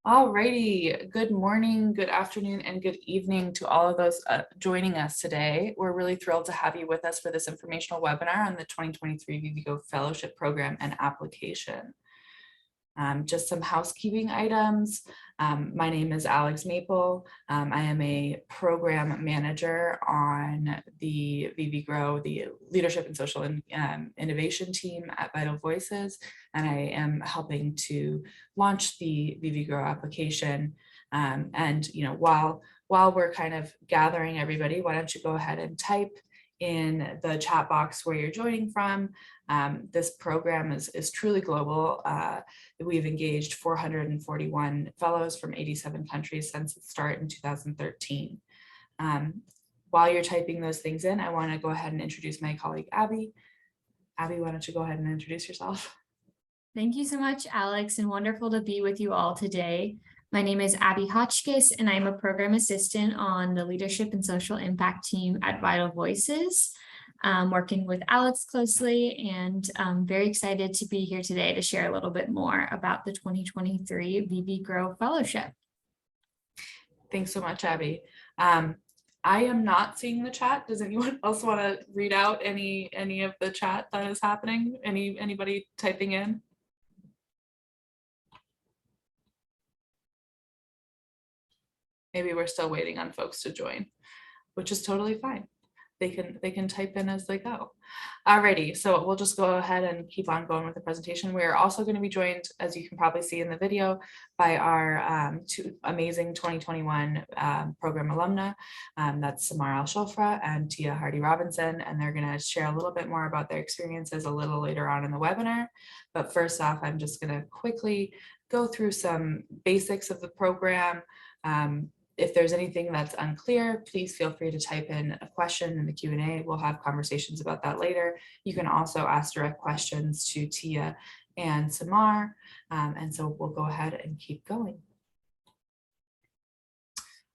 Alrighty, good morning, good afternoon, and good evening to all of those joining us today. We're really thrilled to have you with us for this informational webinar on the 2023 VVGO Fellowship Program and Application. Just some housekeeping items. My name is Alex Maple. I am a program manager on the VVGROW, the Leadership and Social Innovation team at Vital Voices, and I am helping to launch the VVGROW application. And while we're kind of gathering everybody, why don't you go ahead and type in the chat box where you're joining from. This program is truly global. We've engaged 441 fellows from 87 countries since its start in 2013. While you're typing those things in, I want to go ahead and introduce my colleague, Abby. Abby, why don't you go ahead and introduce yourself? Thank you so much, Alex, and wonderful to be with you all today. My name is Abby Hotchkiss, and I'm a program assistant on the Leadership and Social Impact team at Vital Voices, working with Alex closely, and I'm very excited to be here today to share a little bit more about the 2023 VVGROW Fellowship. Thanks so much, Abby. I am not seeing the chat. Does anyone else want to read out any of the chat that is happening? Anybody typing in? Maybe we're still waiting on folks to join, which is totally fine. They can type in as they go. Alrighty, so we'll just go ahead and keep on going with the presentation. We're also going to be joined, as you can probably see in the video, by our two amazing 2021 program alumna. That's Samar Al-Shofra and Tia Hardy-Robinson, and they're going to share a little bit more about their experiences a little later on in the webinar. But first off, I'm just going to quickly go through some basics of the program. If there's anything that's unclear, please feel free to type in a question in the Q&A. We'll have conversations about that later. You can also ask direct questions to Tia and Samar. And so we'll go ahead and keep going.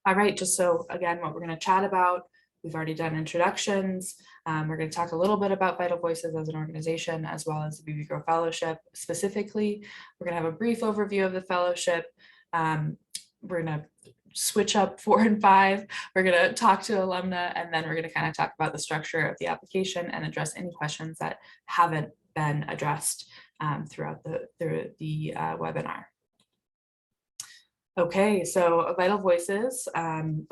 All right, just so again, what we're going to chat about, we've already done introductions. We're going to talk a little bit about Vital Voices as an organization, as well as the VVGROW Fellowship specifically. We're going to have a brief overview of the fellowship. We're going to switch up 4 and 5. We're going to talk to alumna, and then we're going to kind of talk about the structure of the application and address any questions that haven't been addressed throughout the webinar. Okay, so Vital Voices,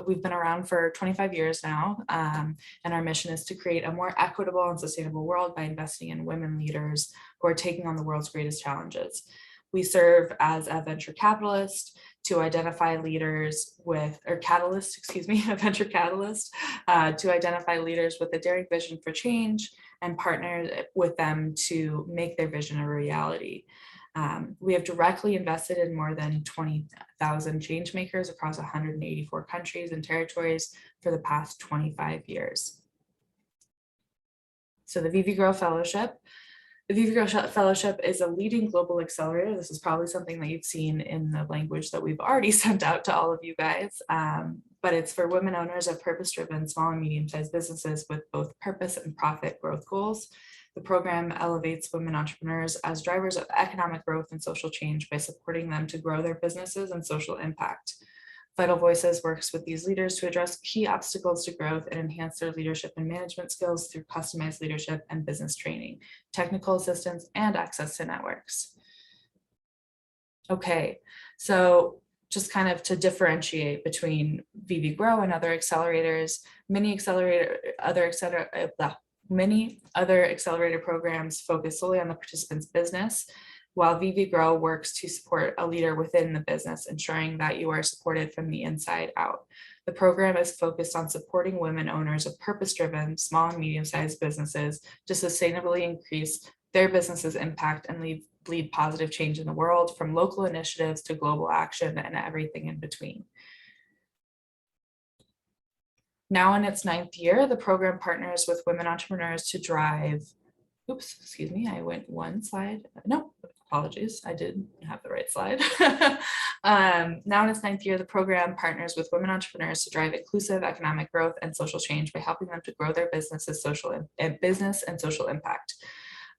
we've been around for 25 years now, and our mission is to create a more equitable and sustainable world by investing in women leaders who are taking on the world's greatest challenges. We serve as a venture capitalist to identify leaders with, or catalyst, excuse me, a venture catalyst to identify leaders with a daring vision for change and partner with them to make their vision a reality. We have directly invested in more than 20,000 change makers across 184 countries and territories for the past 25 years. So the VVGROW Fellowship. The VVGROW Fellowship is a leading global accelerator. This is probably something that you've seen in the language that we've already sent out to all of you guys, but it's for women owners of purpose-driven small and medium-sized businesses with both purpose and profit growth goals. The program elevates women entrepreneurs as drivers of economic growth and social change by supporting them to grow their businesses and social impact. Vital Voices works with these leaders to address key obstacles to growth and enhance their leadership and management skills through customized leadership and business training, technical assistance, and access to networks. Okay, so just kind of to differentiate between VVGROW and other accelerators, many other accelerator programs focus solely on the participant's business, while VVGROW works to support a leader within the business, ensuring that you are supported from the inside out. The program is focused on supporting women owners of purpose-driven, small and medium-sized businesses to sustainably increase their business's impact and lead positive change in the world, from local initiatives to global action and everything in between. Now in its 9th year, the program partners with women entrepreneurs to drive, oops, excuse me, I went one slide. No, apologies, I did have the right slide. Now in its 9th year, the program partners with women entrepreneurs to drive inclusive economic growth and social change by helping them to grow their business and social impact.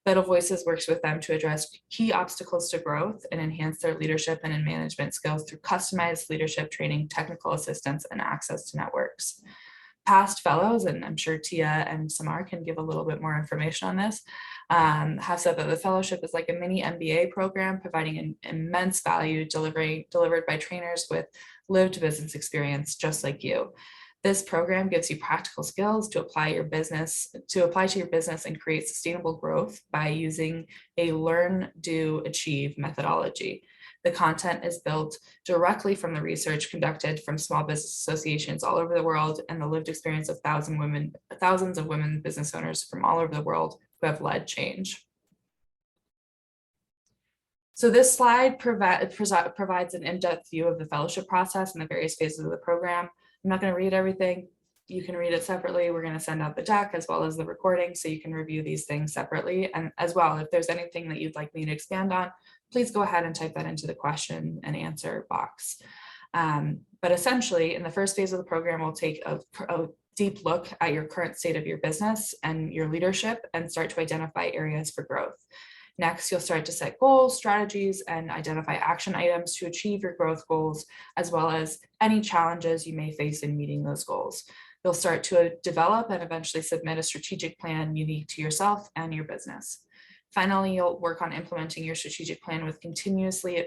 Vital Voices works with them to address key obstacles to growth and enhance their leadership and management skills through customized leadership training, technical assistance, and access to networks. Past fellows, and I'm sure Tia and Samar can give a little bit more information on this, have said that the fellowship is like a mini MBA program, providing an immense value delivered by trainers with lived business experience just like you. This program gives you practical skills to apply to your business and create sustainable growth by using a learn, do, achieve methodology. The content is built directly from the research conducted from small business associations all over the world and the lived experience of thousands of women business owners from all over the world who have led change. So this slide provides an in-depth view of the fellowship process and the various phases of the program. I'm not going to read everything. You can read it separately. We're going to send out the deck as well as the recording so you can review these things separately. And as well, if there's anything that you'd like me to expand on, please go ahead and type that into the question and answer box. But essentially, in the first phase of the program, we'll take a deep look at your current state of your business and your leadership and start to identify areas for growth. Next, you'll start to set goals, strategies, and identify action items to achieve your growth goals, as well as any challenges you may face in meeting those goals. You'll start to develop and eventually submit a strategic plan unique to yourself and your business. Finally, you'll work on implementing your strategic plan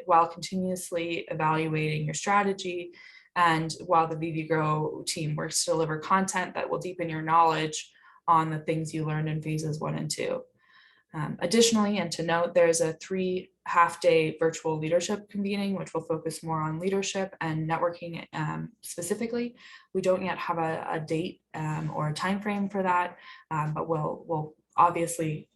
while continuously evaluating your strategy, and while the VV Grow team works to deliver content that will deepen your knowledge on the things you learned in phases 1 and 2. Additionally, and to note, there's a 3 half-day virtual leadership convening, which will focus more on leadership and networking specifically. We don't yet have a date or a time frame for that, but we'll obviously,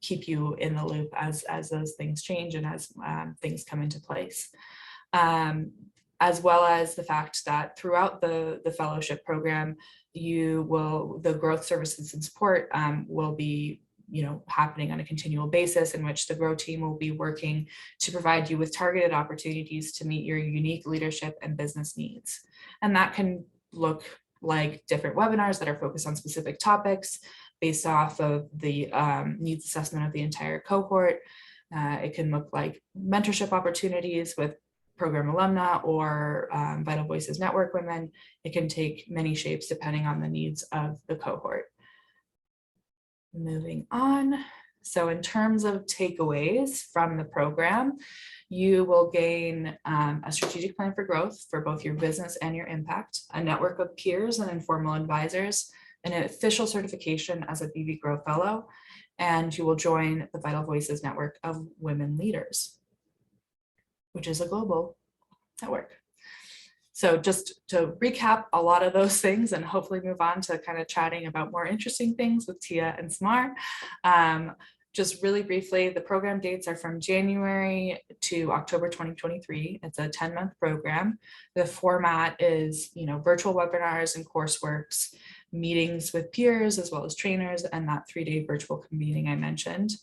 keep you in the loop as those things change and as things come into place. As well as the fact that throughout the fellowship program, the growth services and support will be happening on a continual basis, in which the Grow team will be working to provide you with targeted opportunities to meet your unique leadership and business needs. And that can look like different webinars that are focused on specific topics based off of the needs assessment of the entire cohort. It can look like mentorship opportunities with program alumni or Vital Voices Network women. It can take many shapes depending on the needs of the cohort. Moving on. So in terms of takeaways from the program, you will gain a strategic plan for growth for both your business and your impact, a network of peers and informal advisors, an official certification as a VV Grow Fellow, and you will join the Vital Voices Network of Women Leaders, which is a global network. So just to recap a lot of those things and hopefully move on to kind of chatting about more interesting things with Tia and Samar. Just really briefly, the program dates are from January to October 2023. It's a 10-month program. The format is, virtual webinars and courseworks, meetings with peers as well as trainers, and that 3-day virtual convening I mentioned.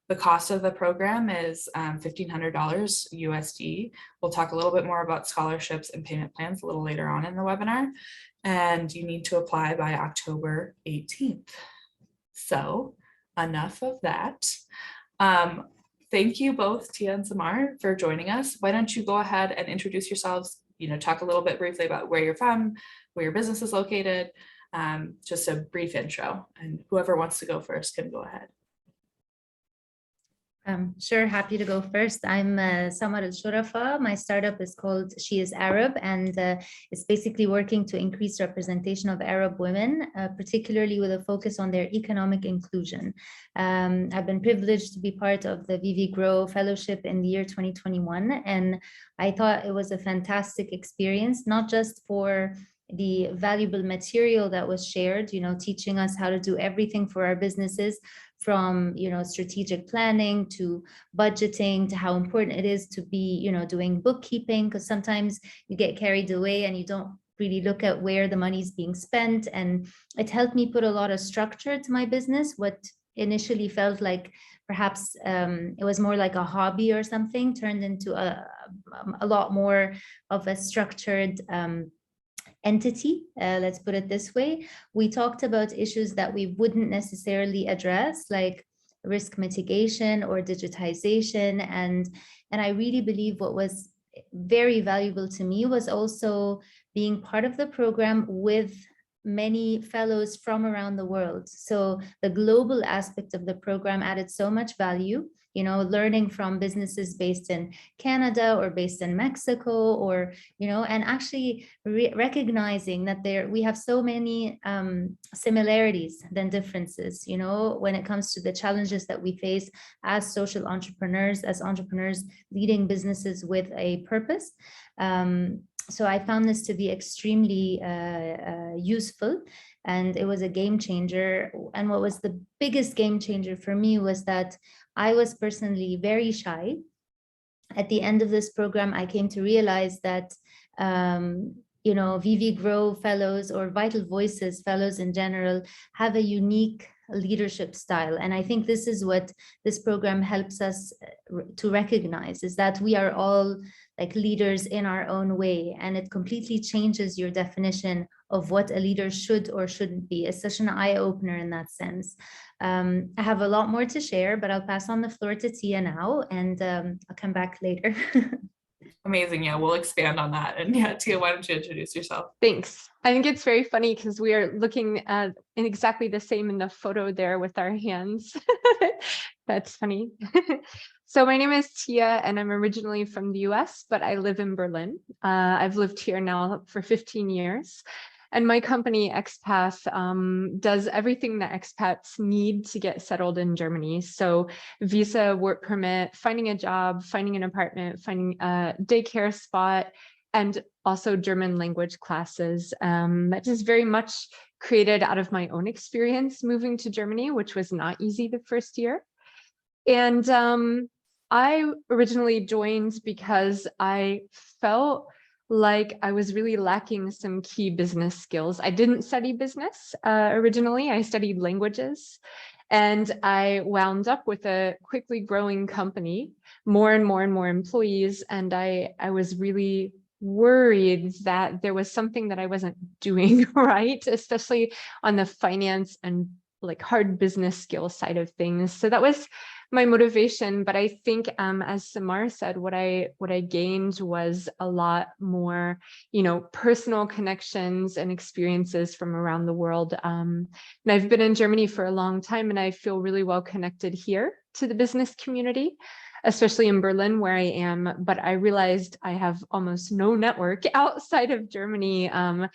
The cost of the program is $1,500 USD. We'll talk a little bit more about scholarships and payment plans a little later on in the webinar, and you need to apply by October 18th. So enough of that. Thank you both, Tia and Samar, for joining us. Why don't you go ahead and introduce yourselves, talk a little bit briefly about where you're from, where your business is located, just a brief intro, and whoever wants to go first can go ahead. Sure, happy to go first. I'm Samar Al-Shurafa. My startup is called She is Arab, and it's basically working to increase representation of Arab women, particularly with a focus on their economic inclusion. I've been privileged to be part of the VV Grow Fellowship in the year 2021, and I thought it was a fantastic experience, not just for the valuable material that was shared, teaching us how to do everything for our businesses, from strategic planning to budgeting to how important it is to be doing bookkeeping, because sometimes you get carried away and you don't really look at where the money is being spent. And it helped me put a lot of structure to my business. What initially felt like perhaps it was more like a hobby or something turned into a lot more of a structured entity, let's put it this way. We talked about issues that we wouldn't necessarily address, like risk mitigation or digitization. And I really believe what was very valuable to me was also being part of the program with many fellows from around the world. So the global aspect of the program added so much value, you know, learning from businesses based in Canada or based in Mexico, or, you know, and actually recognizing that we have so many similarities than differences, you know, when it comes to the challenges that we face as social entrepreneurs, as entrepreneurs leading businesses with a purpose. So I found this to be extremely useful, and it was a game changer. And what was the biggest game changer for me was that I was personally very shy. At the end of this program, I came to realize that, you know, VV Grow fellows or Vital Voices fellows in general have a unique leadership style. And I think this is what this program helps us to recognize, is that we are all like leaders in our own way, and it completely changes your definition of what a leader should or shouldn't be. It's such an eye-opener in that sense. I have a lot more to share, but I'll pass on the floor to Tia now, and I'll come back later. Amazing. Yeah, we'll expand on that. And yeah, Tia, why don't you introduce yourself? Thanks. I think it's very funny because we are looking at in exactly the same in the photo there with our hands. That's funny. So my name is Tia, and I'm originally from the US, but I live in Berlin. I've lived here now for 15 years. And my company, XPath, does everything that expats need to get settled in Germany. So visa, work permit, finding a job, finding an apartment, finding a daycare spot, and also German language classes. That is very much created out of my own experience moving to Germany, which was not easy the first year. And I originally joined because I felt like I was really lacking some key business skills. I didn't study business originally. I studied languages, and I wound up with a quickly growing company, more and more and more employees. And I was really worried that there was something that I wasn't doing right, especially on the finance and like hard business skill side of things. So that was my motivation. But I think, as Samar said, what I gained was a lot more, you know, personal connections and experiences from around the world. And I've been in Germany for a long time, and I feel really well connected here to the business community, especially in Berlin where I am. But I realized I have almost no network outside of Germany, and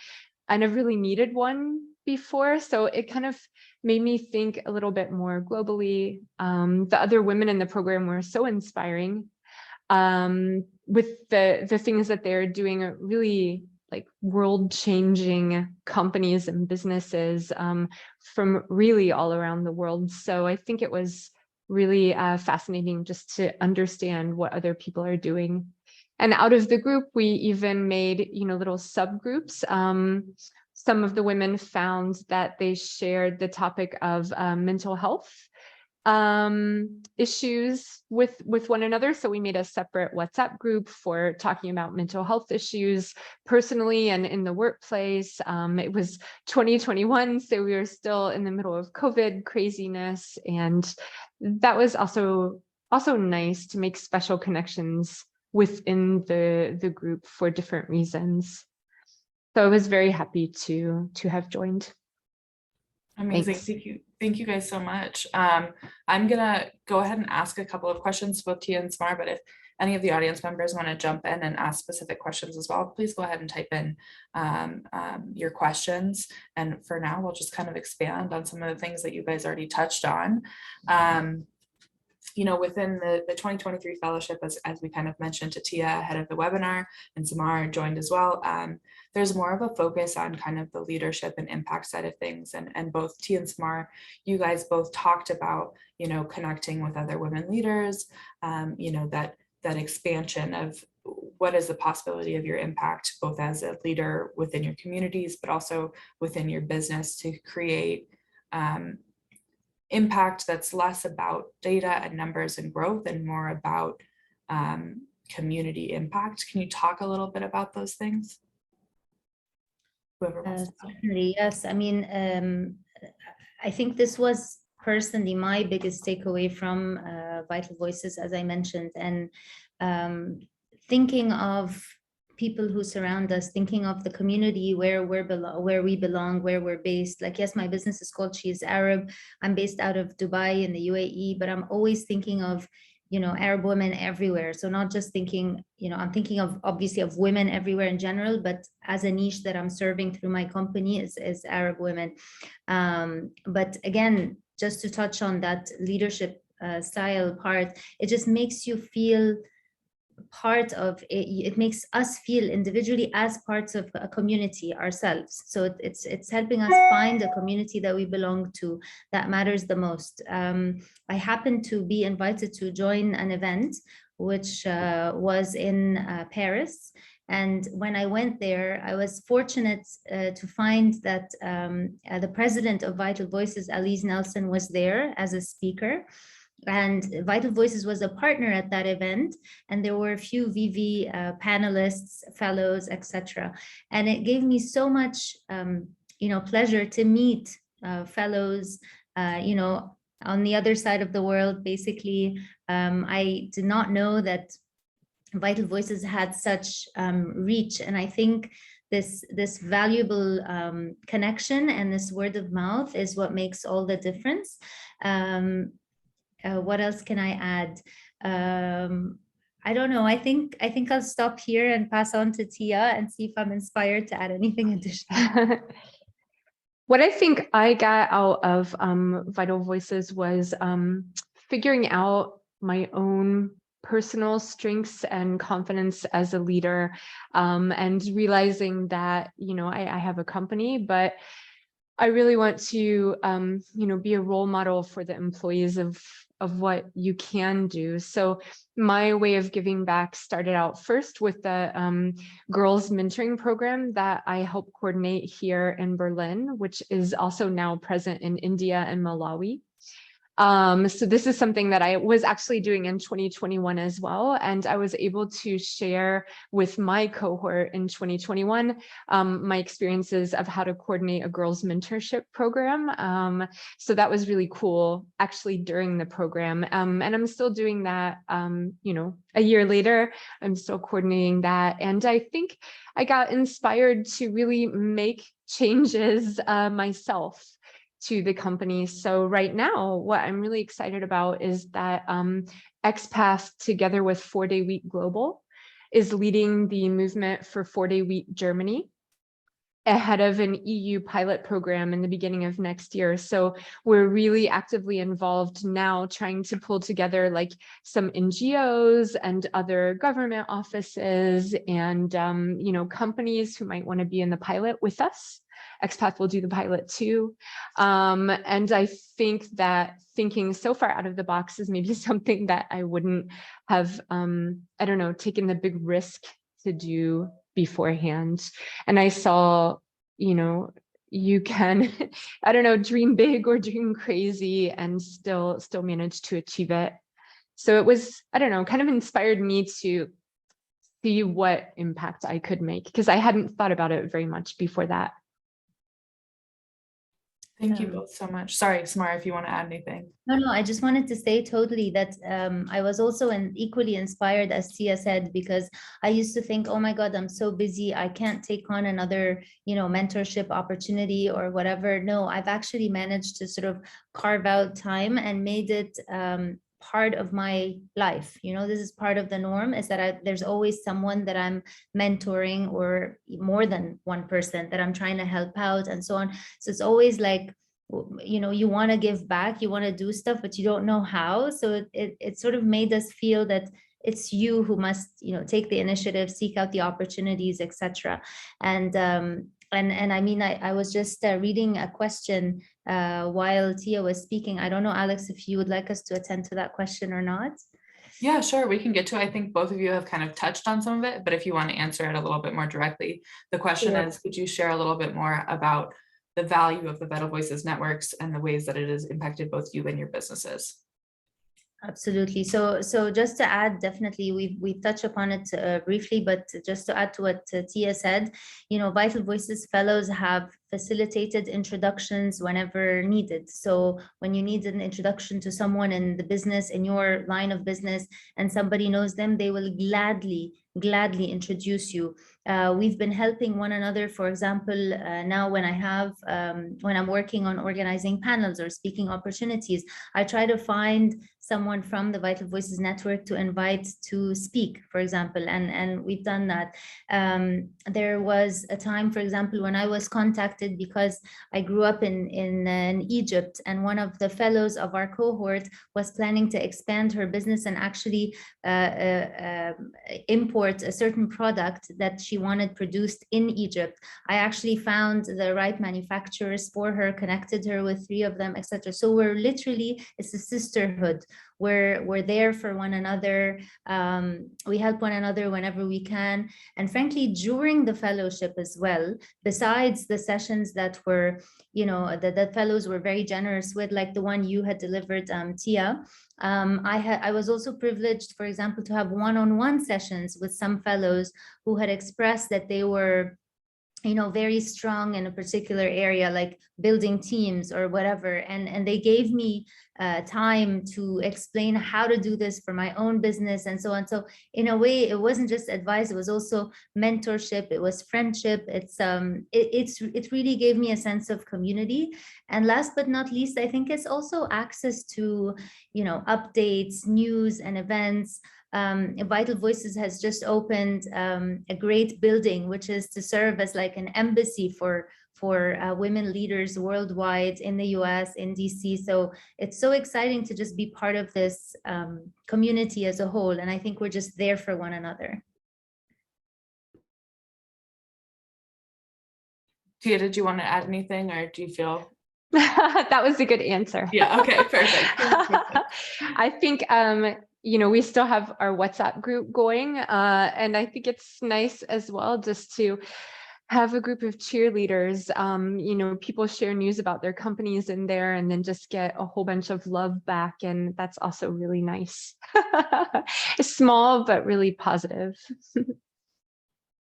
I've really needed one before. So it kind of made me think a little bit more globally. The other women in the program were so inspiring with the things that they're doing, are really like world-changing companies and businesses from really all around the world. So I think it was really fascinating just to understand what other people are doing. And out of the group, we even made, you know, little subgroups. Some of the women found that they shared the topic of mental health issues with one another. So we made a separate WhatsApp group for talking about mental health issues personally and in the workplace. It was 2021, so we were still in the middle of COVID craziness. And that was also nice to make special connections within the group for different reasons. So I was very happy to have joined. Amazing. Thanks. Thank you guys so much. I'm gonna go ahead and ask a couple of questions to both Tia and Samar, but if any of the audience members want to jump in and ask specific questions as well, please go ahead and type in your questions. And for now, we'll just kind of expand on some of the things that you guys already touched on. You know, within the 2023 fellowship, as we kind of mentioned to Tia ahead of the webinar, and Samar joined as well, there's more of a focus on kind of the leadership and impact side of things. And both Tia and Samar, you guys both talked about, you know, connecting with other women leaders, you know, that expansion of what is the possibility of your impact, both as a leader within your communities, but also within your business, to create impact that's less about data and numbers and growth and more about community impact. Can you talk a little bit about those things? Whoever wants to. Certainly, yes. I mean, I think this was personally my biggest takeaway from Vital Voices, as I mentioned, and thinking of people who surround us, thinking of the community where we belong, where we're based. Like, yes, my business is called She is Arab. I'm based out of Dubai in the UAE, but I'm always thinking of, you know, Arab women everywhere. So not just thinking, you know, I'm thinking of obviously of women everywhere in general, but as a niche that I'm serving through my company is Arab women. But again, just to touch on that leadership style part, it just makes you feel part of it. It makes us feel individually as parts of a community ourselves. So it's helping us find a community that we belong to, that matters the most. I happened to be invited to join an event which was in Paris. And when I went there, I was fortunate to find that the president of Vital Voices, Elise Nelson, was there as a speaker. And Vital Voices was a partner at that event, and there were a few VV panelists, fellows, etc. And it gave me so much, you know, pleasure to meet fellows, you know, on the other side of the world. Basically, I did not know that Vital Voices had such reach, and I think this valuable connection and this word of mouth is what makes all the difference. What else can I add? I don't know. I think I'll stop here and pass on to Tia and see if I'm inspired to add anything additional. What I think I got out of Vital Voices was figuring out my own personal strengths and confidence as a leader, and realizing that, you know, I have a company, but I really want to, you know, be a role model for the employees of what you can do. So my way of giving back started out first with the girls mentoring program that I help coordinate here in Berlin, which is also now present in India and Malawi. So this is something that I was actually doing in 2021 as well. And I was able to share with my cohort in 2021, my experiences of how to coordinate a girls mentorship program. So that was really cool actually during the program. And I'm still doing that, you know, a year later, I'm still coordinating that. And I think I got inspired to really make changes myself to the company. So right now, what I'm really excited about is that XPath, together with 4-Day Week Global, is leading the movement for 4-Day Week Germany ahead of an EU pilot program in the beginning of next year. So we're really actively involved now, trying to pull together like some NGOs and other government offices and you know, companies who might want to be in the pilot with us. XPath will do the pilot too. And I think that thinking so far out of the box is maybe something that I wouldn't have, I don't know, taken the big risk to do beforehand. And I saw, you know, you can, I don't know, dream big or dream crazy and still manage to achieve it. So it was, I don't know, kind of inspired me to see what impact I could make, because I hadn't thought about it very much before that. Thank you both so much. Sorry, Samara, if you want to add anything. No, I just wanted to say totally that I was also equally inspired, as Tia said, because I used to think, oh my God, I'm so busy, I can't take on another, you know, mentorship opportunity or whatever. No, I've actually managed to sort of carve out time and made it part of my life. You know, this is part of the norm, is that there's always someone that I'm mentoring, or more than one person that I'm trying to help out and so on. So it's always like, you know, you want to give back, you want to do stuff, but you don't know how. So it sort of made us feel that it's you who must, you know, take the initiative, seek out the opportunities, etc. And I mean, I was just reading a question while Tia was speaking. I don't know, Alex, if you would like us to attend to that question or not. Yeah, sure. We can get to it. I think both of you have kind of touched on some of it, but if you want to answer it a little bit more directly, the question is, could you share a little bit more about the value of the Vital Voices networks and the ways that it has impacted both you and your businesses? Absolutely. So just to add, definitely we touched upon it briefly, but just to add to what Tia said, you know, Vital Voices fellows have facilitated introductions whenever needed. So when you need an introduction to someone in the business, in your line of business, and somebody knows them, they will gladly introduce you. We've been helping one another. For example, now when I'm working on organizing panels or speaking opportunities, I try to find someone from the Vital Voices Network to invite to speak, for example, and we've done that. There was a time, for example, when I was contacted because I grew up in Egypt, and one of the fellows of our cohort was planning to expand her business and actually import a certain product that she wanted produced in Egypt. I actually found the right manufacturers for her, connected her with 3 of them, etc. So we're literally, it's a sisterhood. We're there for one another. We help one another whenever we can. And frankly, during the fellowship as well, besides the sessions that were, that fellows were very generous with, like the one you had delivered, Tia, I was also privileged, for example, to have one-on-one sessions with some fellows who had expressed that they were very strong in a particular area, like building teams or whatever. And they gave me time to explain how to do this for my own business and so on. So in a way, it wasn't just advice, it was also mentorship, it was friendship. It really gave me a sense of community. And last but not least, I think it's also access to, updates, news and events. Vital Voices has just opened a great building, which is to serve as like an embassy for women leaders worldwide, in the US, in DC. So it's so exciting to just be part of this community as a whole. And I think we're just there for one another. Tia, did you want to add anything, or do you feel? That was a good answer. Yeah, okay, perfect. I think, we still have our WhatsApp group going, and I think it's nice as well just to have a group of cheerleaders. People share news about their companies in there and then just get a whole bunch of love back, and that's also really nice. It's small, but really positive.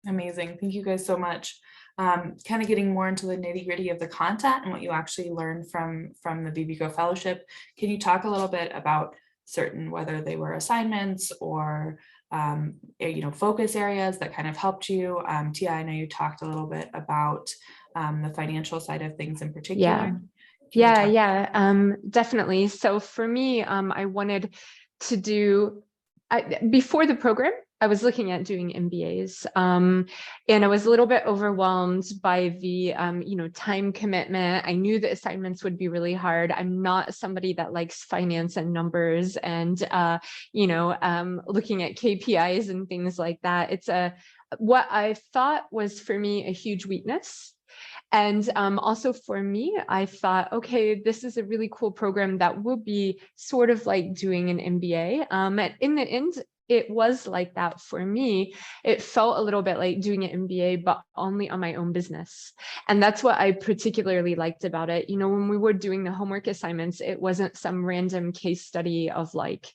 Amazing. Thank you guys so much. Kind of getting more into the nitty-gritty of the content and what you actually learned from the BBGO Fellowship. Can you talk a little bit about certain, whether they were assignments or focus areas that kind of helped you? Tia, I know you talked a little bit about the financial side of things in particular. Yeah, definitely. So for me, I wanted to do, before the program, I was looking at doing MBAs, and I was a little bit overwhelmed by the, time commitment. I knew the assignments would be really hard. I'm not somebody that likes finance and numbers and, looking at KPIs and things like that. It's what I thought was for me a huge weakness. And also for me, I thought, okay, this is a really cool program that will be sort of like doing an MBA. And in the end, it was like that for me. It felt a little bit like doing an MBA, but only on my own business. And that's what I particularly liked about it. When we were doing the homework assignments, it wasn't some random case study of like,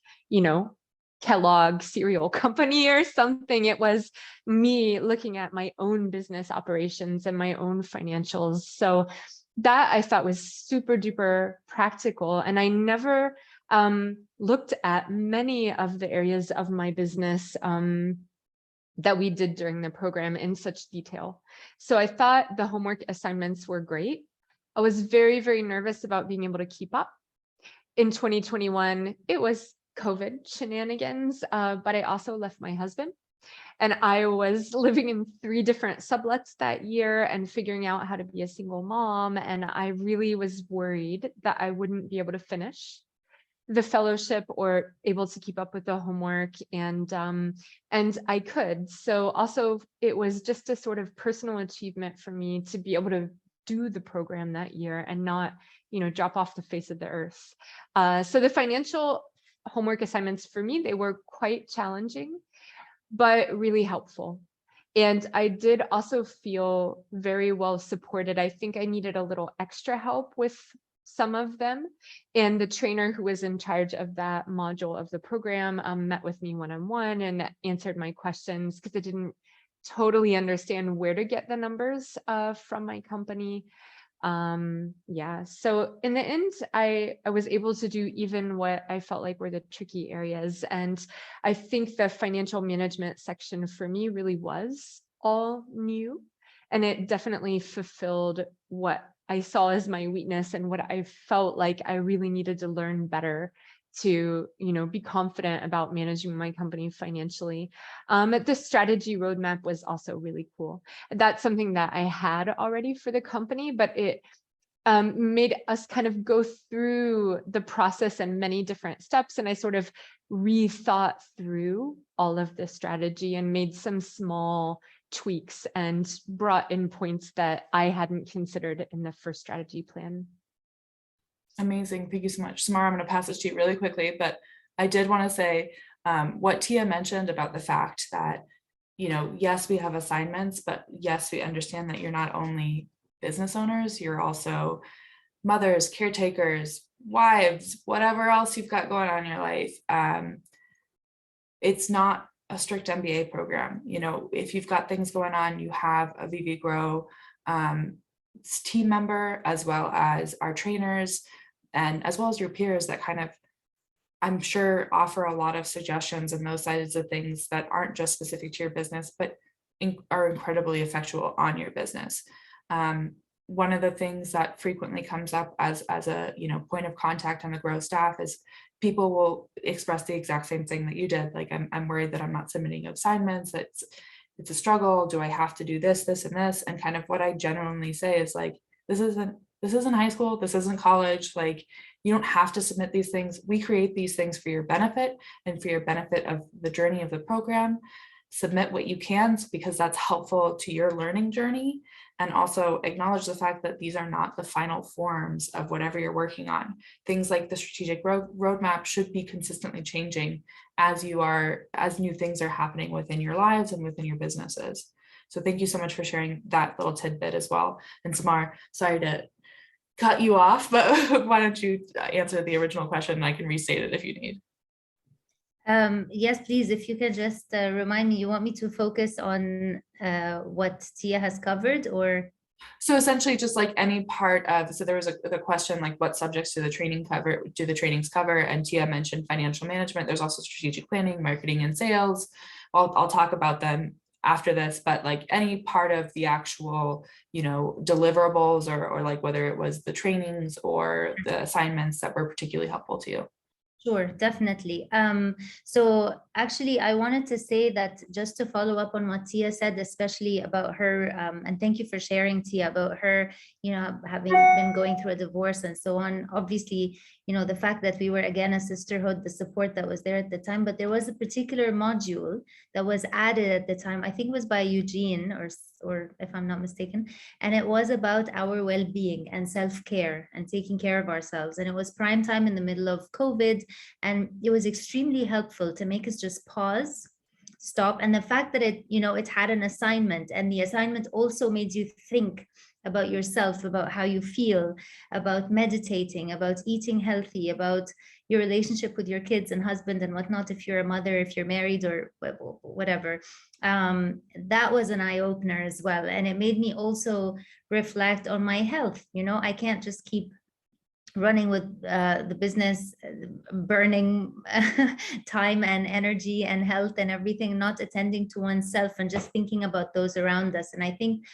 Kellogg cereal company or something. It was me looking at my own business operations and my own financials. So that I thought was super duper practical. And I never looked at many of the areas of my business that we did during the program in such detail. So I thought the homework assignments were great. I was very, very nervous about being able to keep up. In 2021, it was COVID shenanigans, but I also left my husband. And I was living in 3 different sublets that year and figuring out how to be a single mom. And I really was worried that I wouldn't be able to finish the fellowship or able to keep up with the homework, and I could. So also it was just a sort of personal achievement for me to be able to do the program that year and not, drop off the face of the earth. So the financial homework assignments for me, they were quite challenging, but really helpful. And I did also feel very well supported. I think I needed a little extra help with some of them. And the trainer who was in charge of that module of the program met with me one-on-one and answered my questions, because it didn't totally understand where to get the numbers from my company. Yeah, so in the end, I was able to do even what I felt like were the tricky areas. And I think the financial management section for me really was all new. And it definitely fulfilled what I saw as my weakness and what I felt like I really needed to learn better to, be confident about managing my company financially. The strategy roadmap was also really cool. That's something that I had already for the company, but it made us kind of go through the process in many different steps. And I sort of rethought through all of the strategy and made some small tweaks and brought in points that I hadn't considered in the first strategy plan. Amazing. Thank you so much. Samara, I'm going to pass this to you really quickly, but I did want to say what Tia mentioned about the fact that, yes, we have assignments, but yes, we understand that you're not only business owners, you're also mothers, caretakers, wives, whatever else you've got going on in your life. It's not a strict MBA program. If you've got things going on, you have a VV Grow team member, as well as our trainers, and as well as your peers that kind of, I'm sure, offer a lot of suggestions and those sides of things that aren't just specific to your business, but are incredibly effectual on your business. One of the things that frequently comes up as a point of contact on the Grow staff is people will express the exact same thing that you did. Like, I'm worried that I'm not submitting assignments. It's a struggle. Do I have to do this, and this? And kind of what I genuinely say is like, this isn't high school. This isn't college. Like, you don't have to submit these things. We create these things for your benefit and for your benefit of the journey of the program. Submit what you can, because that's helpful to your learning journey. And also acknowledge the fact that these are not the final forms of whatever you're working on. Things like the strategic roadmap should be consistently changing as new things are happening within your lives and within your businesses. So thank you so much for sharing that little tidbit as well. And Samar, sorry to cut you off, but why don't you answer the original question and I can restate it if you need. Yes, please, if you could just remind me, you want me to focus on what Tia has covered, or? So essentially just like any part of, so there was the question, like what subjects do the trainings cover? And Tia mentioned financial management. There's also strategic planning, marketing, and sales. I'll talk about them after this, but like any part of the actual, deliverables or like whether it was the trainings or the assignments that were particularly helpful to you. Sure, definitely. So actually, I wanted to say that just to follow up on what Tia said, especially about her, and thank you for sharing, Tia, about her, having been going through a divorce and so on. Obviously, the fact that we were, again, a sisterhood, the support that was there at the time, but there was a particular module that was added at the time, I think it was by Eugene, or if I'm not mistaken, and it was about our well-being and self-care and taking care of ourselves. And it was prime time in the middle of COVID, and it was extremely helpful to make us just pause, stop. And the fact that it had an assignment, and the assignment also made you think about yourself, about how you feel, about meditating, about eating healthy, about your relationship with your kids and husband and whatnot, if you're a mother, if you're married, or whatever. That was an eye-opener as well. And it made me also reflect on my health. I can't just keep running with the business, burning time and energy and health and everything, not attending to oneself and just thinking about those around us. And I think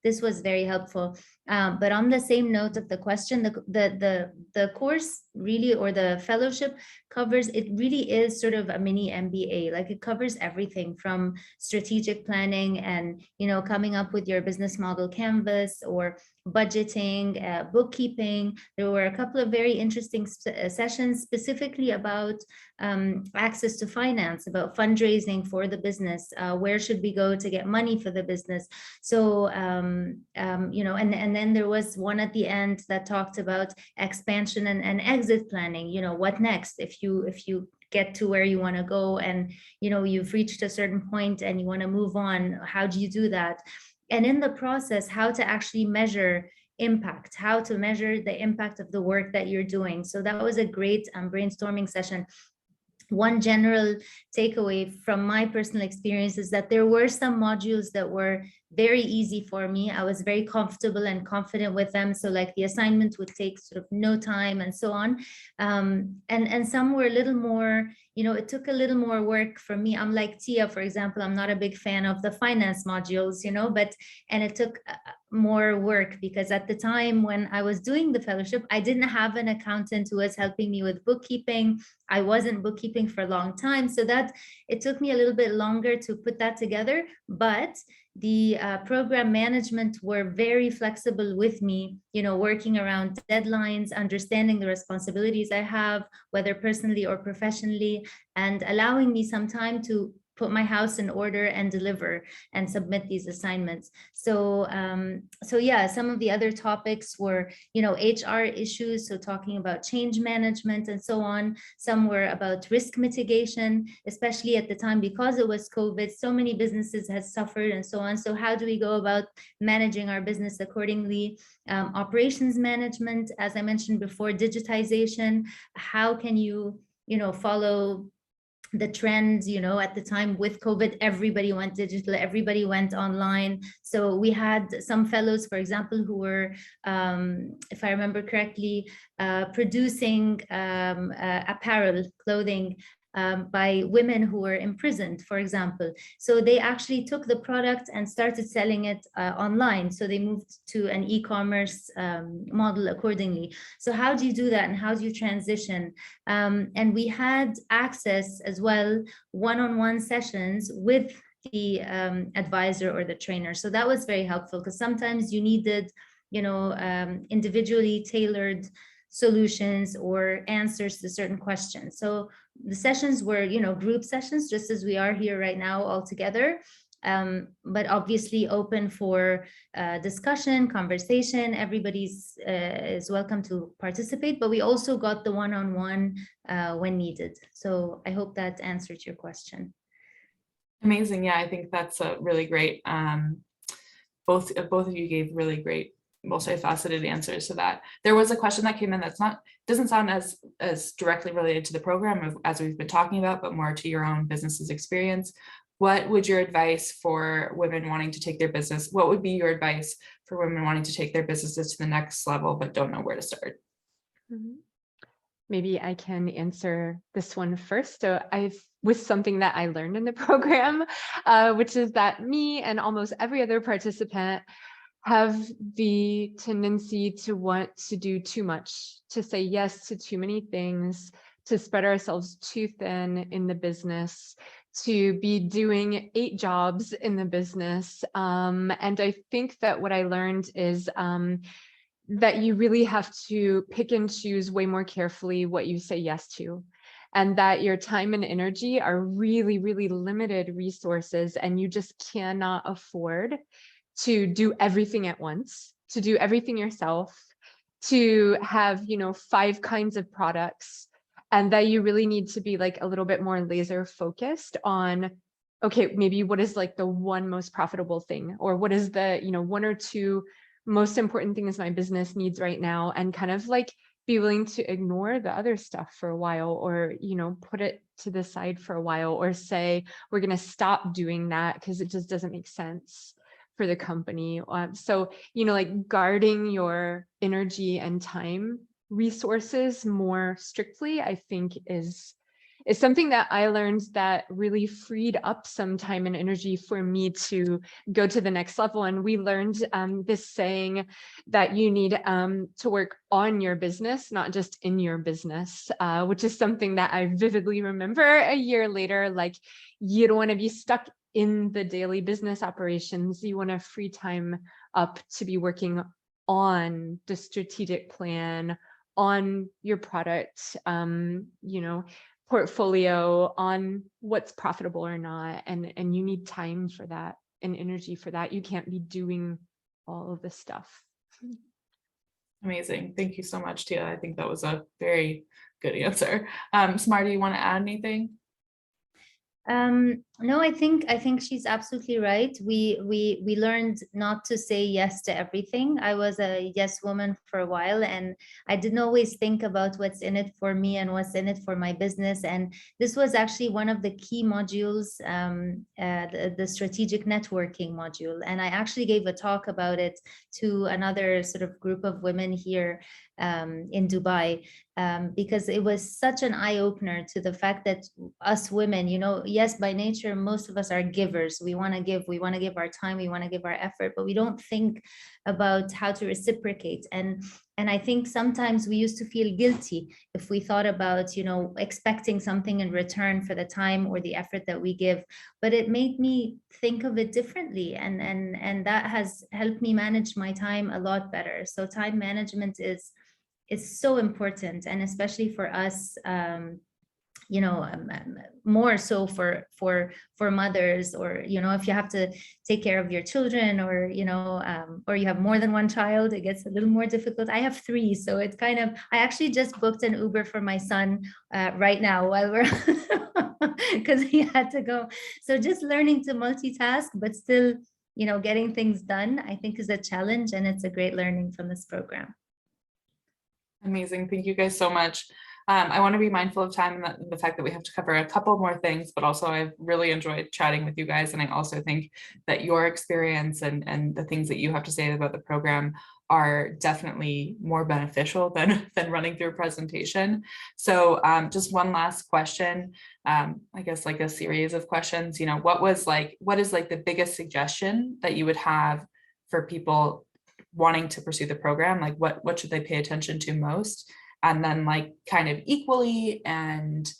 this was very helpful. But on the same note of the question, the course really, or the fellowship covers, it really is sort of a mini MBA. Like, it covers everything from strategic planning and, coming up with your business model canvas, or budgeting, bookkeeping. There were a couple of very interesting sessions specifically about access to finance, about fundraising for the business, where should we go to get money for the business. So, and then there was one at the end that talked about expansion and exit planning. What next if you get to where you want to go, and you've reached a certain point and you want to move on. How do you do that? And in the process, how to actually measure impact, how to measure the impact of the work that you're doing. So that was a great brainstorming session. one general takeaway from my personal experience is that there were some modules that were very easy for me. I was very comfortable and confident with them. So like the assignment would take sort of no time and so on. And some were a little more, it took a little more work for me. I'm like Tia, for example, I'm not a big fan of the finance modules, and it took more work because at the time when I was doing the fellowship, I didn't have an accountant who was helping me with bookkeeping. I wasn't bookkeeping for a long time. So that it took me a little bit longer to put that together, but the program management were very flexible with me, working around deadlines, understanding the responsibilities I have, whether personally or professionally, and allowing me some time to put my house in order and deliver and submit these assignments. So yeah, some of the other topics were, HR issues, so talking about change management and so on. Some were about risk mitigation, especially at the time because it was COVID, so many businesses had suffered and so on. So how do we go about managing our business accordingly? Operations management, as I mentioned before, digitization, how can you, follow the trends, at the time with COVID, everybody went digital, everybody went online. So we had some fellows, for example, who were, if I remember correctly, producing apparel, clothing, by women who were imprisoned, for example. So they actually took the product and started selling it online. So they moved to an e-commerce model accordingly. So how do you do that and how do you transition? And we had access as well, one-on-one sessions with the advisor or the trainer. So that was very helpful because sometimes you needed, individually tailored solutions or answers to certain questions. So the sessions were, group sessions, just as we are here right now all together, but obviously open for discussion, conversation. Everybody's is welcome to participate, but we also got the one-on-one when needed. So I hope that answered your question. Amazing. Yeah, I think that's a really great, both of you gave really great multifaceted answers to that. There was a question that came in that's doesn't sound as directly related to the program as we've been talking about, but more to your own business's experience. What would your advice for women wanting to take their business? What would be your advice for women wanting to take their businesses to the next level, but don't know where to start? Maybe I can answer this one first. So with something that I learned in the program, which is that me and almost every other participant have the tendency to want to do too much, to say yes to too many things, to spread ourselves too thin in the business, to be doing 8 jobs in the business. And I think that what I learned is that you really have to pick and choose way more carefully what you say yes to. And that your time and energy are really, really limited resources, and you just cannot afford to do everything at once, to do everything yourself, to have, 5 kinds of products, and that you really need to be like a little bit more laser focused on, okay, maybe what is like the one most profitable thing, or what is the, 1 or 2 most important things my business needs right now, and kind of like be willing to ignore the other stuff for a while, or, put it to the side for a while, or say, we're going to stop doing that because it just doesn't make sense for the company. So, like guarding your energy and time resources more strictly, I think is something that I learned that really freed up some time and energy for me to go to the next level. And we learned this saying that you need to work on your business, not just in your business, which is something that I vividly remember a year later. Like, you don't want to be stuck in the daily business operations. You want to free time up to be working on the strategic plan, on your product, portfolio, on what's profitable or not. And you need time for that and energy for that. You can't be doing all of this stuff. Amazing. Thank you so much, Tia. I think that was a very good answer. Smar, do you want to add anything? No, I think she's absolutely right. We learned not to say yes to everything. I was a yes woman for a while, and I didn't always think about what's in it for me and what's in it for my business. And this was actually one of the key modules, the strategic networking module. And I actually gave a talk about it to another sort of group of women here in Dubai, because it was such an eye-opener to the fact that us women, yes, by nature, most of us are givers. We want to give our time, we want to give our effort, but we don't think about how to reciprocate. And I think sometimes we used to feel guilty if we thought about, expecting something in return for the time or the effort that we give. But it made me think of it differently, and that has helped me manage my time a lot better. So time management is so important, and especially for us, more so for mothers, or if you have to take care of your children, or or you have more than one child, it gets a little more difficult. I have three, so it's kind of, I actually just booked an Uber for my son right now while we're because he had to go. So just learning to multitask but still getting things done, I think, is a challenge, and it's a great learning from this program. Amazing. Thank you guys so much. I want to be mindful of time and the fact that we have to cover a couple more things, but also I've really enjoyed chatting with you guys. And I also think that your experience and the things that you have to say about the program are definitely more beneficial than running through a presentation. So just one last question, I guess like a series of questions, what is like the biggest suggestion that you would have for people wanting to pursue the program? Like what should they pay attention to most? And then like kind of equally and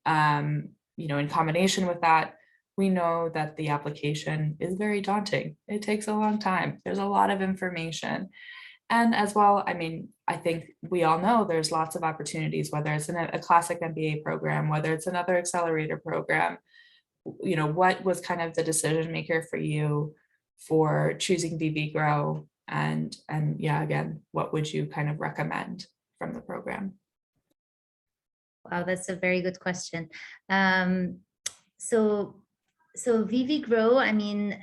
in combination with that, we know that the application is very daunting. It takes a long time. There's a lot of information. And as well, I mean, I think we all know there's lots of opportunities, whether it's in a classic MBA program, whether it's another accelerator program. What was kind of the decision maker for you for choosing VV Grow? And yeah, again, what would you kind of recommend from the program? Wow, that's a very good question. So VV Grow, I mean,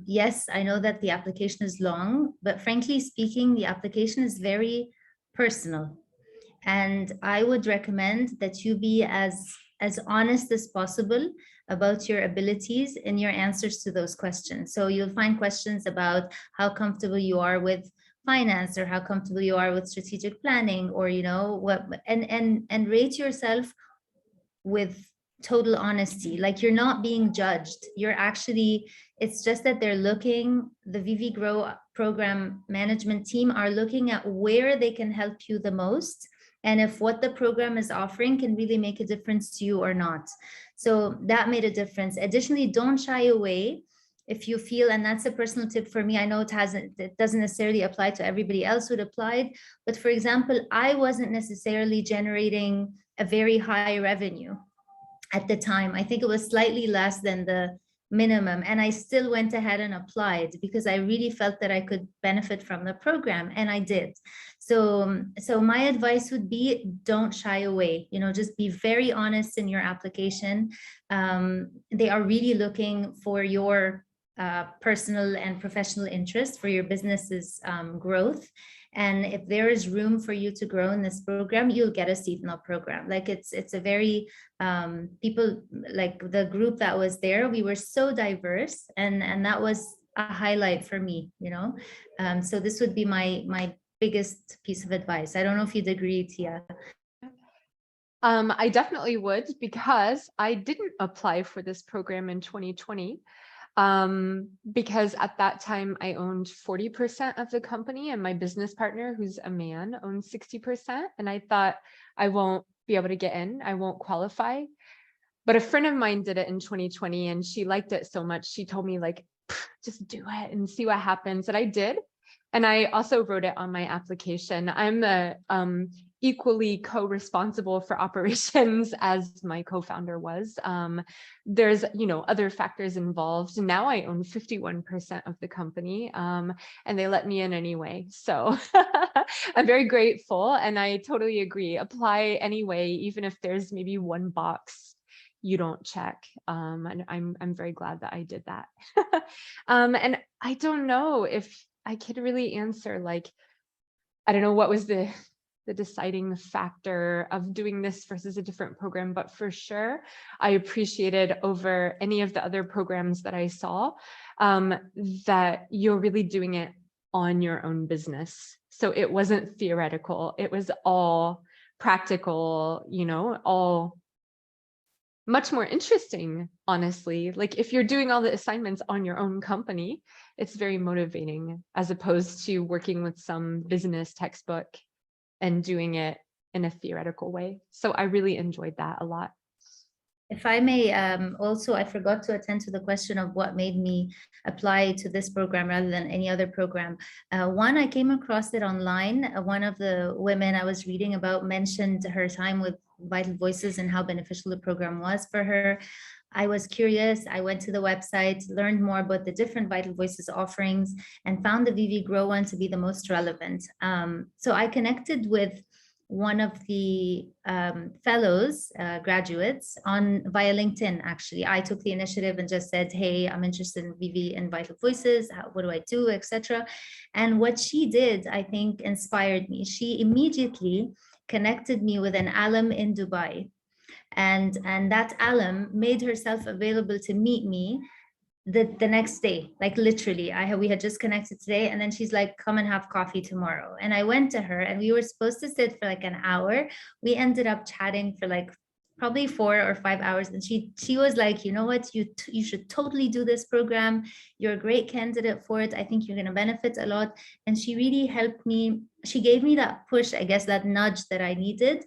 yes, I know that the application is long, but frankly speaking, the application is very personal. And I would recommend that you be as honest as possible about your abilities in your answers to those questions. So you'll find questions about how comfortable you are with finance, or how comfortable you are with strategic planning, or what, and rate yourself with total honesty. Like, you're not being judged. You're actually, it's just that the VV Grow program management team are looking at where they can help you the most, and if what the program is offering can really make a difference to you or not. So that made a difference. Additionally, don't shy away if you feel, and that's a personal tip for me. I know it doesn't necessarily apply to everybody else who applied, but for example, I wasn't necessarily generating a very high revenue at the time. I think it was slightly less than the minimum, and I still went ahead and applied because I really felt that I could benefit from the program, and I did. So my advice would be, don't shy away, just be very honest in your application. They are really looking for your personal and professional interest, for your business's growth. And if there is room for you to grow in this program, you'll get a seat in the program. Like, it's a very, people, like the group that was there, we were so diverse, and that was a highlight for me, so this would be my biggest piece of advice. I don't know if you'd agree, Tia. I definitely would, because I didn't apply for this program in 2020. Because at that time I owned 40% of the company, and my business partner, who's a man, owned 60%. And I thought, I won't be able to get in, I won't qualify. But a friend of mine did it in 2020, and she liked it so much. She told me, like, just do it and see what happens. And I did. And I also wrote it on my application. I'm equally co-responsible for operations as my co-founder was. There's, other factors involved. Now I own 51% of the company, and they let me in anyway. So I'm very grateful, and I totally agree. Apply anyway, even if there's maybe one box you don't check. And I'm very glad that I did that. And I don't know if I could really answer, like, I don't know what was the deciding factor of doing this versus a different program, but for sure, I appreciated over any of the other programs that I saw that you're really doing it on your own business. So it wasn't theoretical, it was all practical, you know, all much more interesting, honestly. Like if you're doing all the assignments on your own company, it's very motivating as opposed to working with some business textbook and doing it in a theoretical way. So I really enjoyed that a lot. If I may, also, I forgot to attend to the question of what made me apply to this program rather than any other program. One, I came across it online. One of the women I was reading about mentioned her time with Vital Voices and how beneficial the program was for her. I was curious. I went to the website, learned more about the different Vital Voices offerings, and found the VV Grow one to be the most relevant. So I connected with one of the fellows, graduates via LinkedIn, actually. I took the initiative and just said, hey, I'm interested in VV and Vital Voices. What do I do, etc. And what she did, I think, inspired me. She immediately connected me with an alum in Dubai. And that alum made herself available to meet me the next day, like literally. We had just connected today, and then she's like, come and have coffee tomorrow. And I went to her, and we were supposed to sit for like an hour. We ended up chatting for like probably 4 or 5 hours, and she was like, you know what, you should totally do this program. You're a great candidate for it. I think you're going to benefit a lot. And she really helped me. She gave me that push, I guess, that nudge that I needed,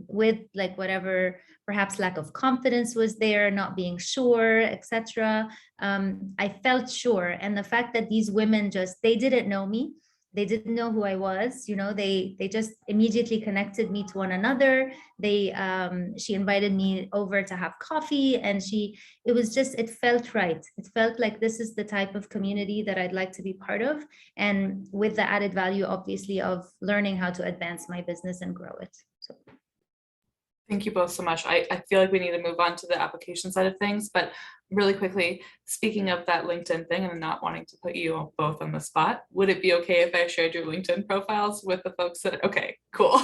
with like whatever perhaps lack of confidence was there, not being sure, etc. I felt sure. And the fact that these women they didn't know me, they didn't know who I was, you know, they just immediately connected me to one another. She invited me over to have coffee, and it felt right. It felt like this is the type of community that I'd like to be part of. And with the added value, obviously, of learning how to advance my business and grow it. So. Thank you both so much. I feel like we need to move on to the application side of things, but really quickly, speaking of that LinkedIn thing and not wanting to put you both on the spot, would it be okay if I shared your LinkedIn profiles with the folks okay, cool.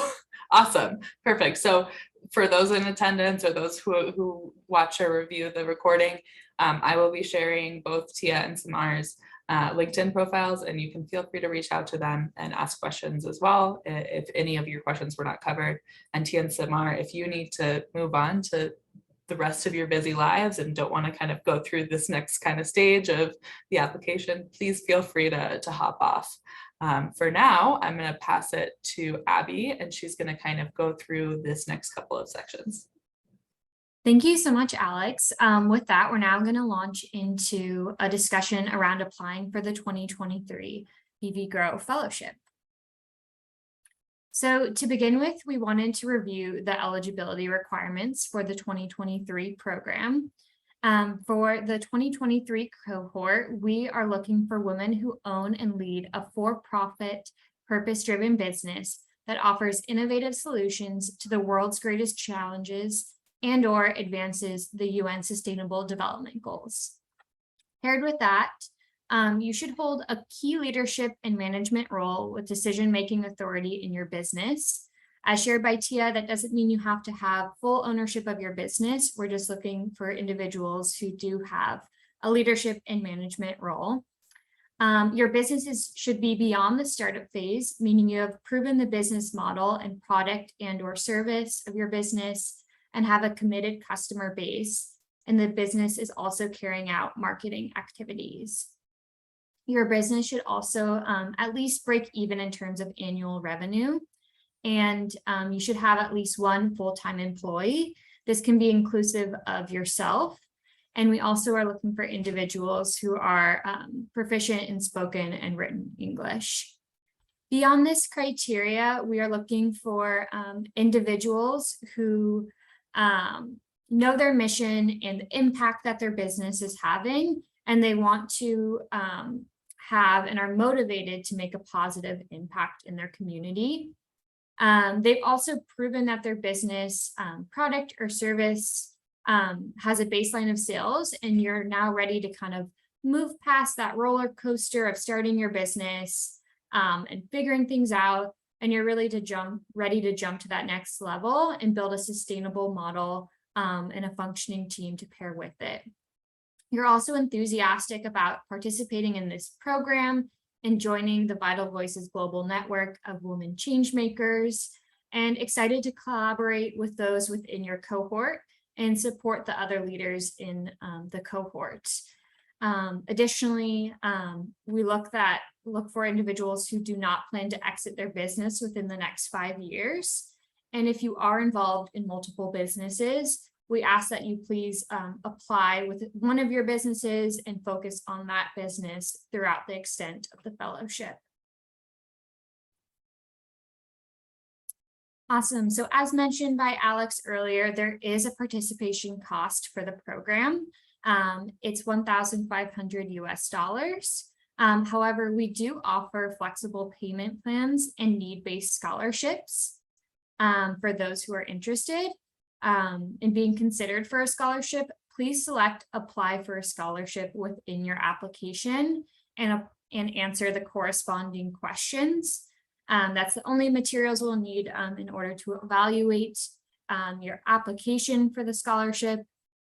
Awesome. Perfect. So for those in attendance or those who watch or review the recording, I will be sharing both Tia and Samar's LinkedIn profiles, and you can feel free to reach out to them and ask questions as well if any of your questions were not covered. And Tia and Samar, if you need to move on to the rest of your busy lives and don't want to kind of go through this next kind of stage of the application, please feel free to hop off. For now, I'm going to pass it to Abby, and she's going to kind of go through this next couple of sections. Thank you so much, Alex. With that, we're now going to launch into a discussion around applying for the 2023 VV Grow Fellowship. So to begin with, we wanted to review the eligibility requirements for the 2023 program. For the 2023 cohort, we are looking for women who own and lead a for-profit, purpose-driven business that offers innovative solutions to the world's greatest challenges and/or advances the UN Sustainable Development Goals. Paired with that, you should hold a key leadership and management role with decision-making authority in your business. As shared by Tia, that doesn't mean you have to have full ownership of your business. We're just looking for individuals who do have a leadership and management role. Your businesses should be beyond the startup phase, meaning you have proven the business model and product and/or service of your business and have a committed customer base, and the business is also carrying out marketing activities. Your business should also at least break even in terms of annual revenue, and you should have at least one full-time employee. This can be inclusive of yourself, and we also are looking for individuals who are proficient in spoken and written English. Beyond this criteria, we are looking for individuals who know their mission and the impact that their business is having, and they want to have and are motivated to make a positive impact in their community. They've also proven that their business product or service has a baseline of sales, and you're now ready to kind of move past that roller coaster of starting your business and figuring things out, and you're ready to jump to that next level and build a sustainable model and a functioning team to pair with it. You're also enthusiastic about participating in this program and joining the Vital Voices Global Network of Women Changemakers, and excited to collaborate with those within your cohort and support the other leaders in the cohort. Additionally, we look for individuals who do not plan to exit their business within the next 5 years. And if you are involved in multiple businesses, we ask that you please apply with one of your businesses and focus on that business throughout the extent of the fellowship. Awesome. So as mentioned by Alex earlier, there is a participation cost for the program. It's $1,500 US. However, we do offer flexible payment plans and need-based scholarships for those who are interested in being considered for a scholarship. Please select apply for a scholarship within your application and answer the corresponding questions. That's the only materials we'll need in order to evaluate your application for the scholarship,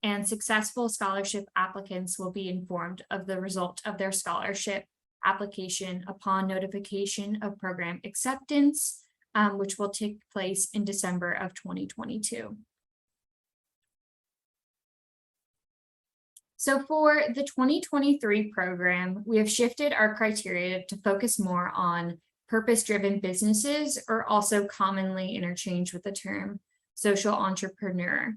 and successful scholarship applicants will be informed of the result of their scholarship application upon notification of program acceptance, which will take place in December of 2022. So for the 2023 program, we have shifted our criteria to focus more on purpose-driven businesses, or also commonly interchanged with the term social entrepreneur.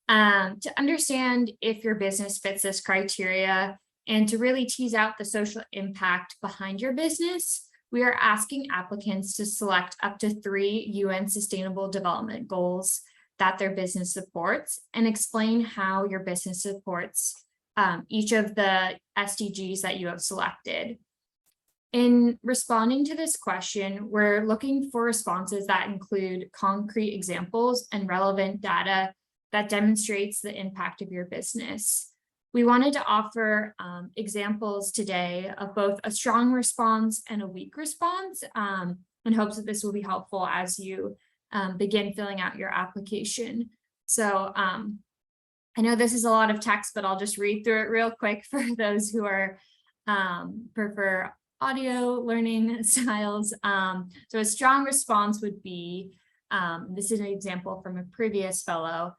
To understand if your business fits this criteria and to really tease out the social impact behind your business, we are asking applicants to select up to 3 UN Sustainable Development Goals that their business supports, and explain how your business supports each of the SDGs that you have selected. In responding to this question, we're looking for responses that include concrete examples and relevant data that demonstrates the impact of your business. We wanted to offer examples today of both a strong response and a weak response, in hopes that this will be helpful as you begin filling out your application. So I know this is a lot of text, but I'll just read through it real quick for those who are prefer audio learning styles. So a strong response would be, this is an example from a previous fellow.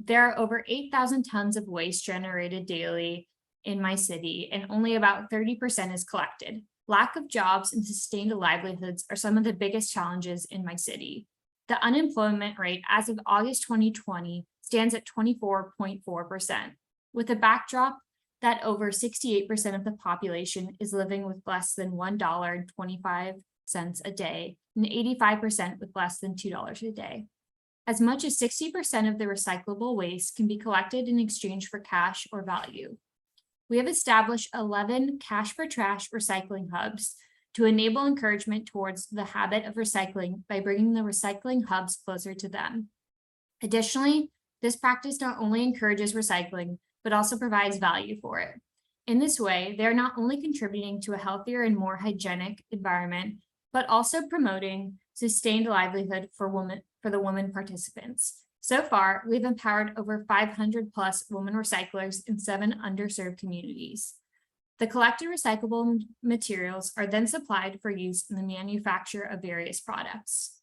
There are over 8,000 tons of waste generated daily in my city, and only about 30% is collected. Lack of jobs and sustained livelihoods are some of the biggest challenges in my city. The unemployment rate as of August 2020 stands at 24.4%, with a backdrop that over 68% of the population is living with less than $1.25 a day, and 85% with less than $2 a day. As much as 60% of the recyclable waste can be collected in exchange for cash or value. We have established 11 cash for trash recycling hubs to enable encouragement towards the habit of recycling by bringing the recycling hubs closer to them. Additionally, this practice not only encourages recycling, but also provides value for it. In this way, they're not only contributing to a healthier and more hygienic environment, but also promoting sustained livelihood for the women participants. So far, we've empowered over 500 plus women recyclers in 7 underserved communities. The collected recyclable materials are then supplied for use in the manufacture of various products.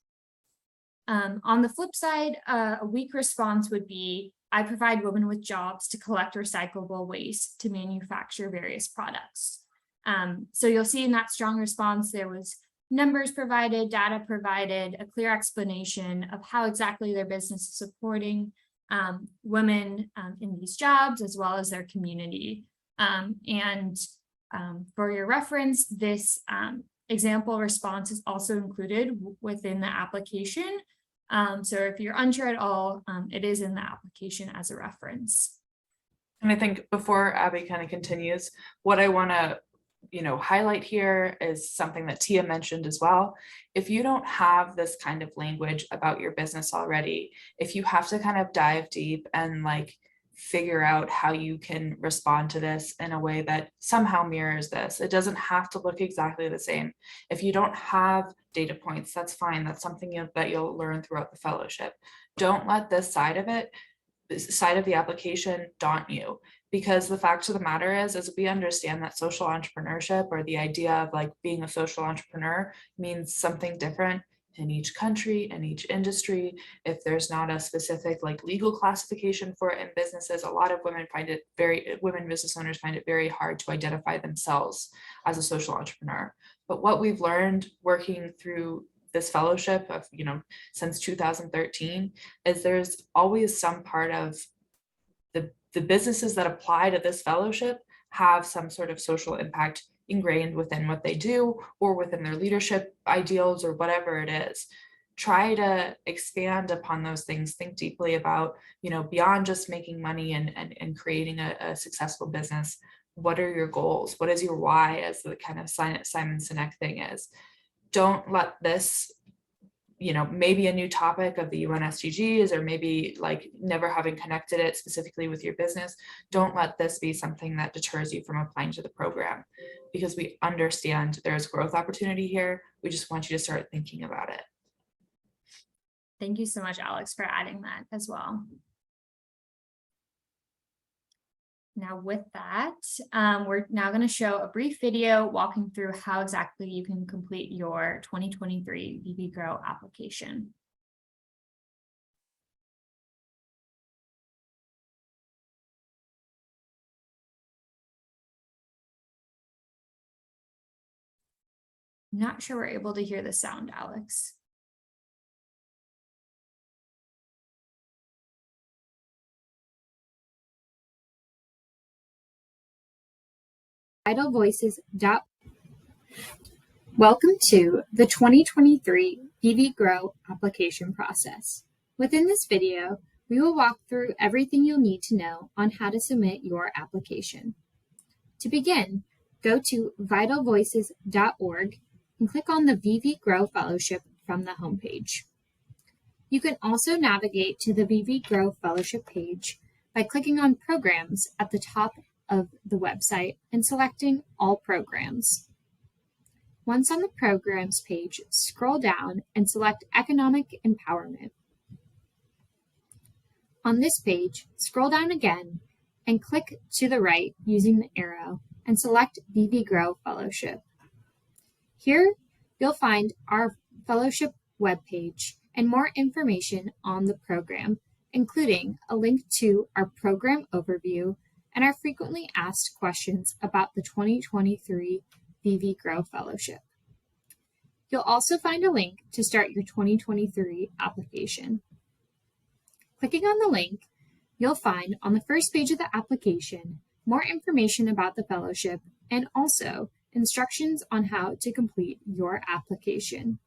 On the flip side, a weak response would be, I provide women with jobs to collect recyclable waste to manufacture various products. So you'll see in that strong response, there was numbers provided, data provided, a clear explanation of how exactly their business is supporting women in these jobs, as well as their community. For your reference, this example response is also included within the application. So if you're unsure at all, it is in the application as a reference. And I think before Abby kind of continues, what I want to highlight here is something that Tia mentioned as well. If you don't have this kind of language about your business already, if you have to kind of dive deep and like figure out how you can respond to this in a way that somehow mirrors this, it doesn't have to look exactly the same. If you don't have data points, that's fine. That's something that you'll learn throughout the fellowship. Don't let this side of the application daunt you, because the fact of the matter is we understand that social entrepreneurship, or the idea of like being a social entrepreneur, means something different in each country and each industry. If there's not a specific like legal classification for it in businesses, a lot of women business owners find it very hard to identify themselves as a social entrepreneur. But what we've learned working through this fellowship of, since 2013, is there's always some part of the businesses that apply to this fellowship have some sort of social impact ingrained within what they do, or within their leadership ideals, or whatever it is. Try to expand upon those things. Think deeply about, beyond just making money and creating a successful business. What are your goals? What is your why, as the kind of Simon Sinek thing is? Don't let this, maybe a new topic of the UN SDGs, or maybe like never having connected it specifically with your business. Don't let this be something that deters you from applying to the program, because we understand there's growth opportunity here. We just want you to start thinking about it. Thank you so much, Alex, for adding that as well. Now with that, we're now going to show a brief video walking through how exactly you can complete your 2023 VV Grow application. Not sure we're able to hear the sound, Alex. Vitalvoices.org. Welcome to the 2023 VV Grow application process. Within this video, we will walk through everything you'll need to know on how to submit your application. To begin, go to vitalvoices.org and click on the VV Grow Fellowship from the homepage. You can also navigate to the VV Grow Fellowship page by clicking on Programs at the top of the website and selecting All Programs. Once on the Programs page, scroll down and select Economic Empowerment. On this page, scroll down again and click to the right using the arrow and select VV Grow Fellowship. Here, you'll find our fellowship webpage and more information on the program, including a link to our program overview and our frequently asked questions about the 2023 VV Grow Fellowship. You'll also find a link to start your 2023 application. Clicking on the link, you'll find on the first page of the application more information about the fellowship and also instructions on how to complete your application.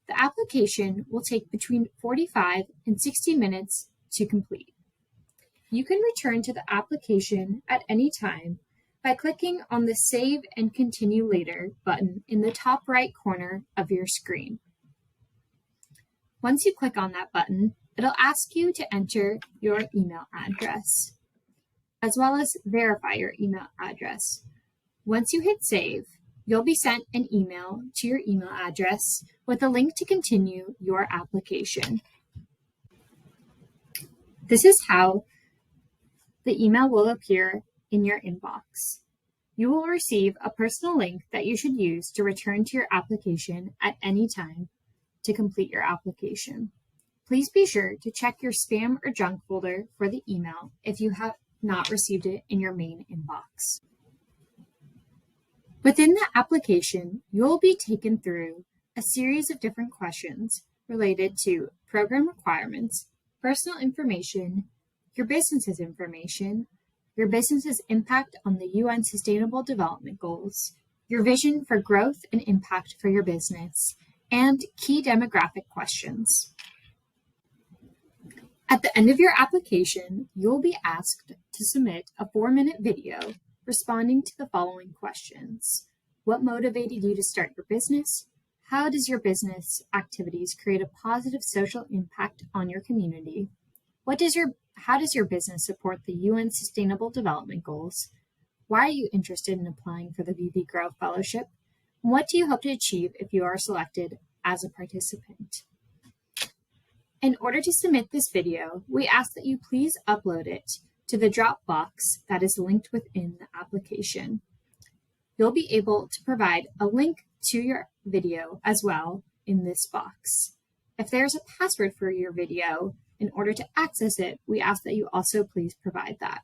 The application will take between 45 and 60 minutes to complete. You can return to the application at any time by clicking on the Save and Continue Later button in the top right corner of your screen. Once you click on that button, it'll ask you to enter your email address, as well as verify your email address. Once you hit Save, you'll be sent an email to your email address with a link to continue your application. This is how the email will appear in your inbox. You will receive a personal link that you should use to return to your application at any time to complete your application. Please be sure to check your spam or junk folder for the email if you have not received it in your main inbox. Within the application, you will be taken through a series of different questions related to program requirements, personal information, your business's information, your business's impact on the UN Sustainable Development Goals, your vision for growth and impact for your business, and key demographic questions. At the end of your application, you'll be asked to submit a 4-minute video responding to the following questions. What motivated you to start your business? How does your business activities create a positive social impact on your community? How does your business support the UN Sustainable Development Goals? Why are you interested in applying for the VV Grow Fellowship? And what do you hope to achieve if you are selected as a participant? In order to submit this video, we ask that you please upload it to the Dropbox that is linked within the application. You'll be able to provide a link to your video as well in this box. If there's a password for your video, in order to access it, we ask that you also please provide that.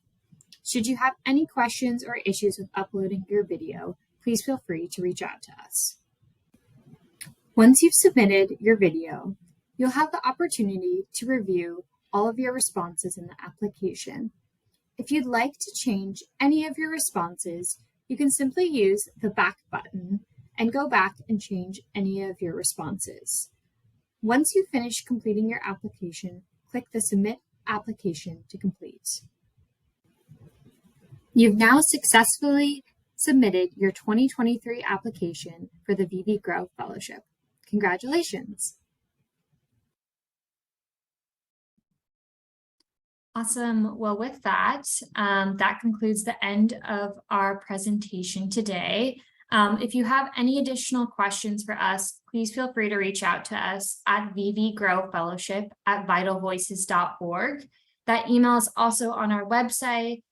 Should you have any questions or issues with uploading your video, please feel free to reach out to us. Once you've submitted your video, you'll have the opportunity to review all of your responses in the application. If you'd like to change any of your responses, you can simply use the back button and go back and change any of your responses. Once you finish completing your application, click the Submit Application to complete. You've now successfully submitted your 2023 application for the VV Grow Fellowship. Congratulations. Awesome. Well, with that, that concludes the end of our presentation today. If you have any additional questions for us, please feel free to reach out to us at vvgrowfellowship@vitalvoices.org. That email is also on our website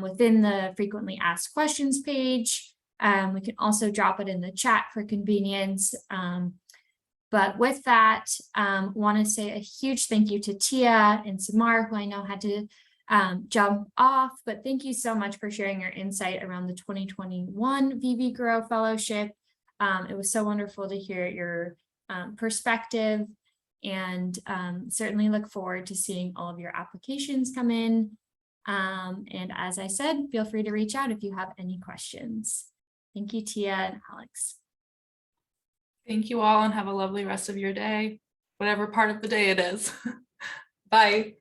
within the frequently asked questions page. We can also drop it in the chat for convenience. But with that, want to say a huge thank you to Tia and Samar, who I know had to jump off, but thank you so much for sharing your insight around the 2021 VV Grow Fellowship. It was so wonderful to hear your perspective, and certainly look forward to seeing all of your applications come in. And as I said, feel free to reach out if you have any questions. Thank you, Tia and Alex. Thank you all, and have a lovely rest of your day, whatever part of the day it is. Bye.